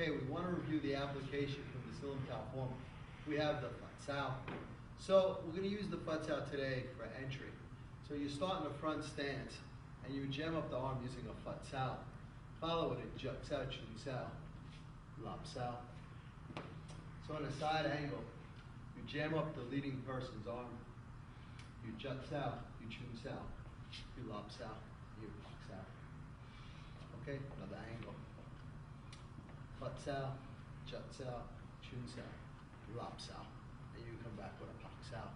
Okay, we want to review the application from the Silam Tao form. We have the Fut Sao. So we're going to use the Fut Sao today for entry. So you start in the front stance and you jam up the arm using a Fut Sao. Follow with a Juk Sao, Chun Sao, Lap Sao. So on a side angle, you jam up the leading person's arm. You Juk Sao, you Chun Sao, you Lap Sao, you Pak Sao. Okay, another angle. Fut Sao, Juk Sao, Chun Sao, Lap Sao. And you come back with a Pak Sao.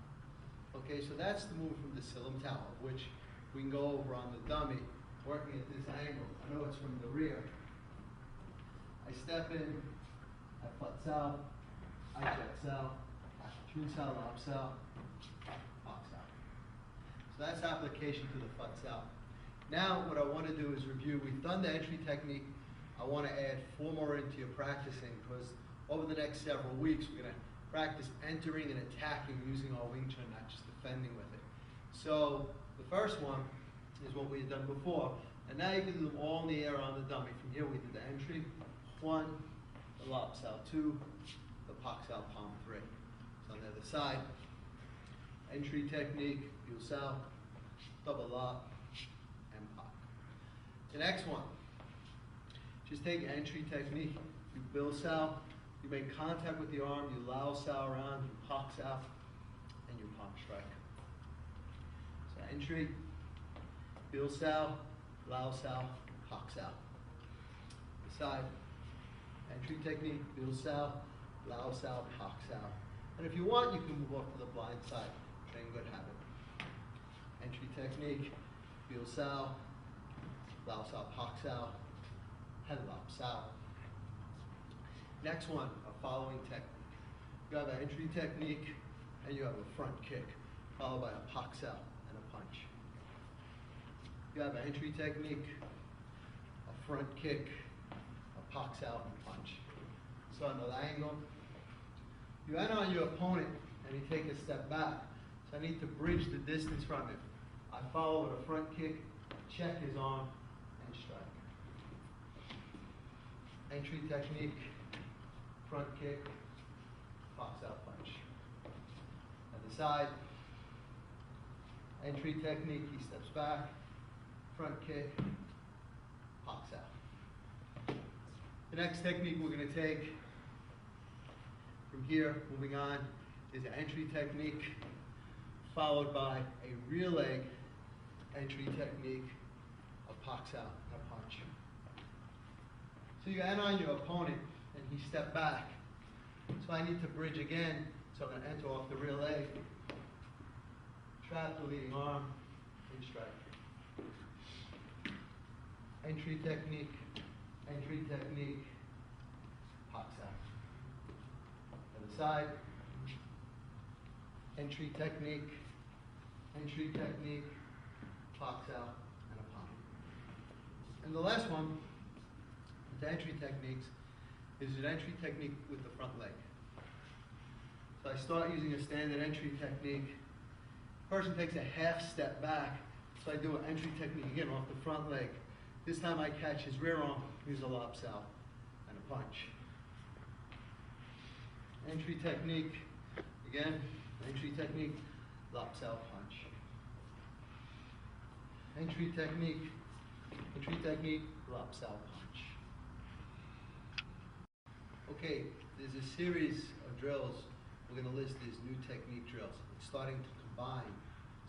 Okay, so that's the move from the Silam Tao, which we can go over on the dummy, working at this angle. I know it's from the rear. I step in, I Fut Sao, I Juk Sao, Chun Sao, Lap Sao, Pak Sao. So that's application to the Fut Sao. Now what I want to do is review. We've done the entry technique. I want to add 4 more into your practicing because over the next several weeks we're going to practice entering and attacking using our Wing Chun, not just defending with it. So the first one is what we had done before. And now you can do them all in the air on the dummy. From here we did the entry, 1, the Lap Sao 2, the Pak Sao palm 3. So on the other side, entry technique, Fut Sao, double Lap, and Pak. The next one, just take entry technique, you Fut Sao, you make contact with the arm, you Lao Sao around, you Pak Sao, and you palm strike. So entry, Fut Sao, Lao Sao, Pak Sao. The side, entry technique, Fut Sao, Lao Sao, Pak Sao. And if you want, you can move off to the blind side. Same good habit. Entry technique, Fut Sao, Lao Sao, Pak Sao, and Lap Sao. Next one, a following technique. You have an entry technique, and you have a front kick, followed by a Pak Sao and a punch. You have an entry technique, a front kick, a Pak Sao, and a punch. So another angle. You enter on your opponent, and you take a step back. So I need to bridge the distance from him. I follow with a front kick, check his arm, and strike. Entry technique, front kick, Pak Sao punch. At the side, entry technique, he steps back, front kick, Pak Sao. The next technique we're going to take from here, moving on, is an entry technique, followed by a rear leg entry technique, a Pak Sao, and a punch. So you enter on your opponent, and he stepped back. So I need to bridge again, so I'm going to enter off the rear leg, trap the leading arm, and strike. Entry technique, Pak Sao. To the side, entry technique, Pak Sao, and a palm. And the last one, the entry techniques, is an entry technique with the front leg. So I start using a standard entry technique. Person takes a half step back, so I do an entry technique again off the front leg. This time I catch his rear arm, use a Lap Sao, and a punch. Entry technique, again, entry technique, Lap Sao, punch. Entry technique, Lap Sao, punch. Okay, there's a series of drills. We're going to list these new technique drills. It's starting to combine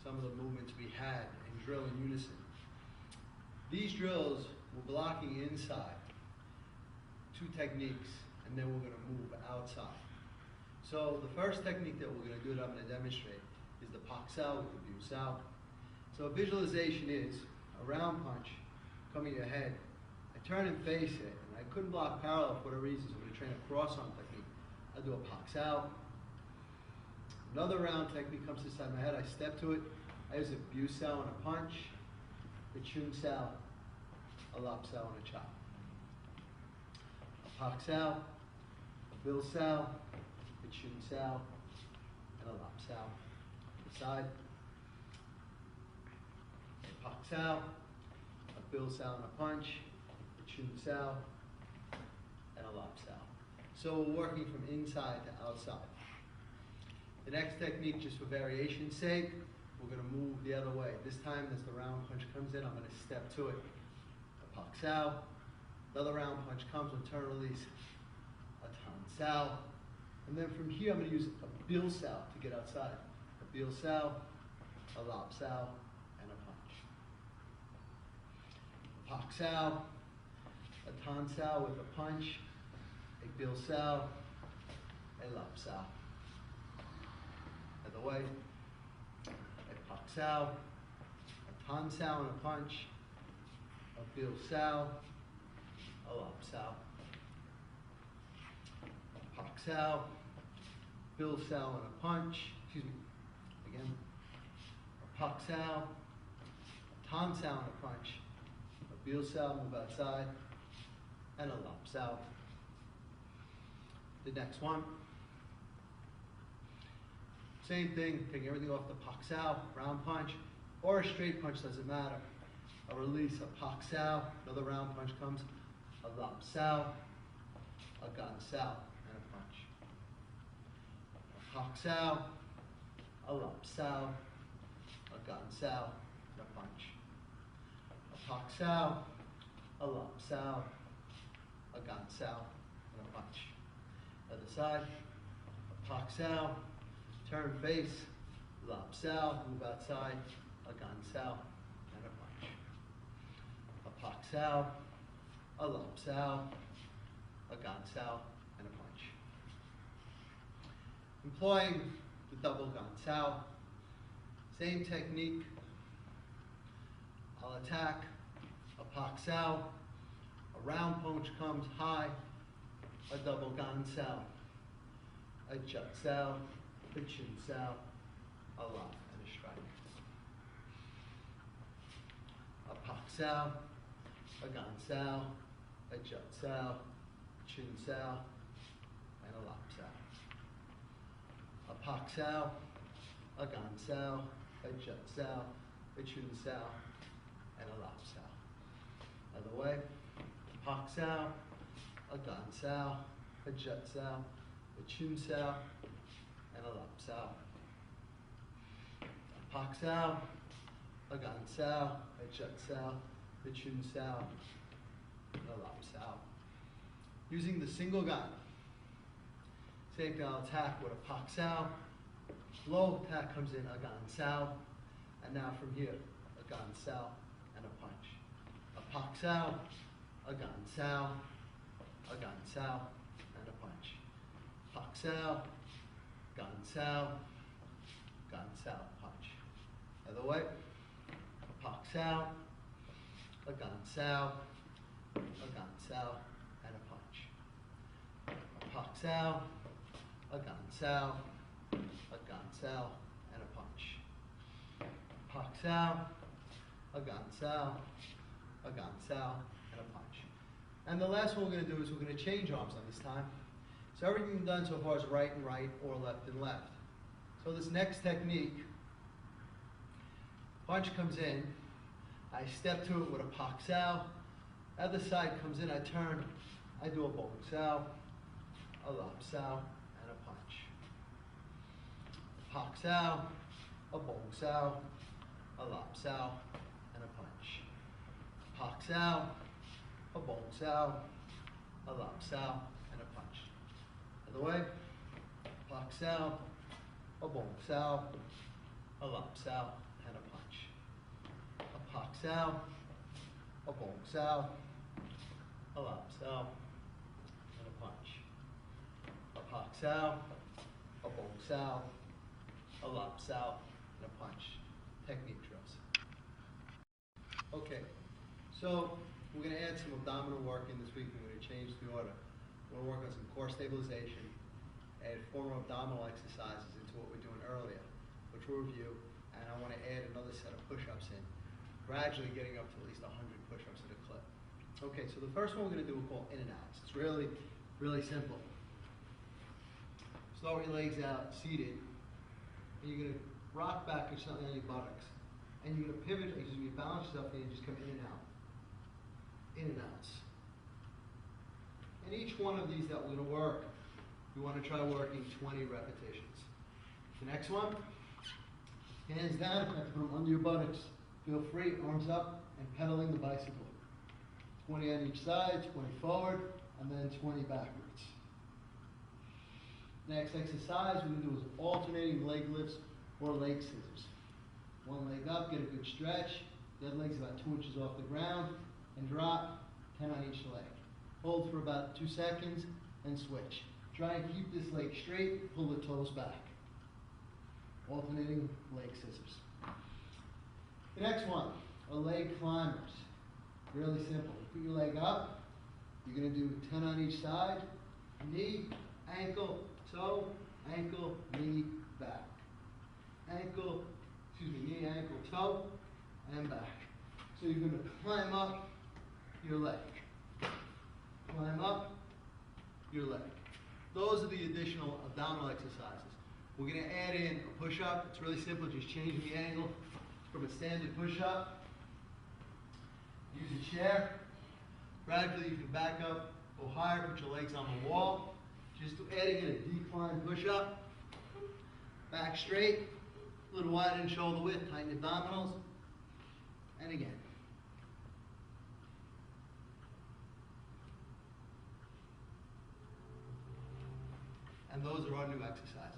some of the movements we had and drill in unison. These drills, we're blocking inside, 2 techniques, and then we're going to move outside. So the first technique that we're going to do that I'm going to demonstrate is the Pak Sao with the Fut Sao. So a visualization is a round punch coming to your head. I turn and face it, and I couldn't block parallel for whatever reason, so I'm going to train a cross-arm technique. I do a Pak Sao. Another round technique comes inside my head. I step to it. I use a Fut Sao and a punch, a Chun Sao, a Lap Sao, and a chop. A Pak Sao, a Fut Sao, a Chun Sao, and a Lap Sao. The side, a Pak Sao, a Fut Sao and a punch, a Chun Sao, and a Lap Sao. So we're working from inside to outside. The next technique, just for variation's sake, we're going to move the other way. This time, as the round punch comes in, I'm going to step to it. A Pak Sao. Another round punch comes, and turn release. A Tan Sao. And then from here, I'm going to use a Bil Sao to get outside. A Bil Sao, a Lap Sao, and a punch. A Pak Sao, a Tan Sao with a punch, a Bil Sao, a Lap Sao. Other way, a Pak Sao, a Tan Sao and a punch, a Bil Sao, a Lap Sao. A Pak Sao, Bil Sao and a punch, again, a Pak Sao, a Tan Sao and a punch, a Bil Sao, move outside, and a Lap Sao. The next one, same thing, taking everything off the Pak Sao, round punch, or a straight punch, doesn't matter. A release, a Pak Sao, another round punch comes, a Lap Sao, a Gan Sao, and a punch. A Pak Sao, a Lap Sao, a Gan Sao, and a punch. A Pak Sao, a Lap Sao, a Gan Sao, and a punch. Other side, a Pak Sao, turn face, Lap Sao, move outside, a Gan Sao, and a punch. A Pak Sao, a Lap Sao, a Gan Sao, and a punch. Employing the double Gan Sao, same technique. I'll attack a Pak Sao, a round punch comes high, a double Gan Sao, a Jut Sao, a Chin Sao, a Lap, and a strike. A Pak Sao, a Gan Sao, a Jut Sao, a Chin Sao, and a Lap Sao. A Pak Sao, a Gan Sao, a Jut Sao, a Chin Sao, and a Lap Sao. Other way, a Pak Sao, a Gan Sao, a Jut Sao, a Chin Sao, and a Lap Sao. A Pak Sao, a Gan Sao, a Jut Sao, a Chin Sao, and a Lap Sao. Using the single Gan, same thing, I'll attack with a Pak Sao. Low attack comes in, a Gan Sao, and now from here, a Gan Sao and a punch. A Pak Sao, a Gan Sao, a Gan Sao, and a punch. Pak Sao, Gan Sao, Gan Sao, punch. Other way, a Pak Sao, a Gan Sao, a Gan Sao, and a punch. A Pak Sao, a Gan Sao, a Gan Sao, and a punch. A Pak Sao, a Gan Sao, a Gan Sao, and a punch. And the last one we're going to do is we're going to change arms on this time. So everything we've done so far is right and right, or left and left. So this next technique, punch comes in, I step to it with a Pak Sao, other side comes in, I turn, I do a Bong Sao, a Lap Sao, and a punch. A Pak Sao, a Bong Sao, a Lap Sao, and a punch. A Pak Sao, a Bong Sao, a Lap Sao, and a punch. Other way, a Pak Sao, a Bong Sao, a Lap Sao, and a punch. A Pak Sao, a Bong Sao, a Lap Sao, and a punch. A Pak Sao, a Bong Sao, a Lap Sao, and a punch. Technique drills. Okay, so we're going to add some abdominal work in this week. We're going to change the order. We're going to work on some core stabilization, add former abdominal exercises into what we're doing earlier, which we'll review, and I want to add another set of push-ups in, gradually getting up to at least 100 push-ups at a clip. Okay, so the first one we're going to do we'll call in and outs. It's really, really simple. Start with your legs out, seated, and you're going to rock back or something on your buttocks. And you're going to pivot, you balance yourself and you just come in and out. In and outs. And each one of these that we're going to work, you want to try working 20 repetitions. The next one, hands down, you have to put them under your buttocks. Feel free, arms up, and pedaling the bicycle. 20 on each side, 20 forward, and then 20 backwards. Next exercise we're going to do is alternating leg lifts or leg scissors. One leg up, get a good stretch. The other leg's about 2 inches off the ground, and drop 10 on each leg. Hold for about 2 seconds, and switch. Try and keep this leg straight, pull the toes back. Alternating leg scissors. The next one are leg climbers. Really simple. Put your leg up. You're going to do 10 on each side. Knee, ankle, toe, ankle, knee, back. Knee, ankle, toe, and back. So you're going to climb up your leg. Climb up your leg. Those are the additional abdominal exercises. We're going to add in a push-up. It's really simple, just changing the angle from a standard push-up. Use a chair. Gradually you can back up, go higher, put your legs on the wall. Just adding in a decline push-up. Back straight, a little wider in shoulder width, tighten abdominals. And again. And those are our new exercises.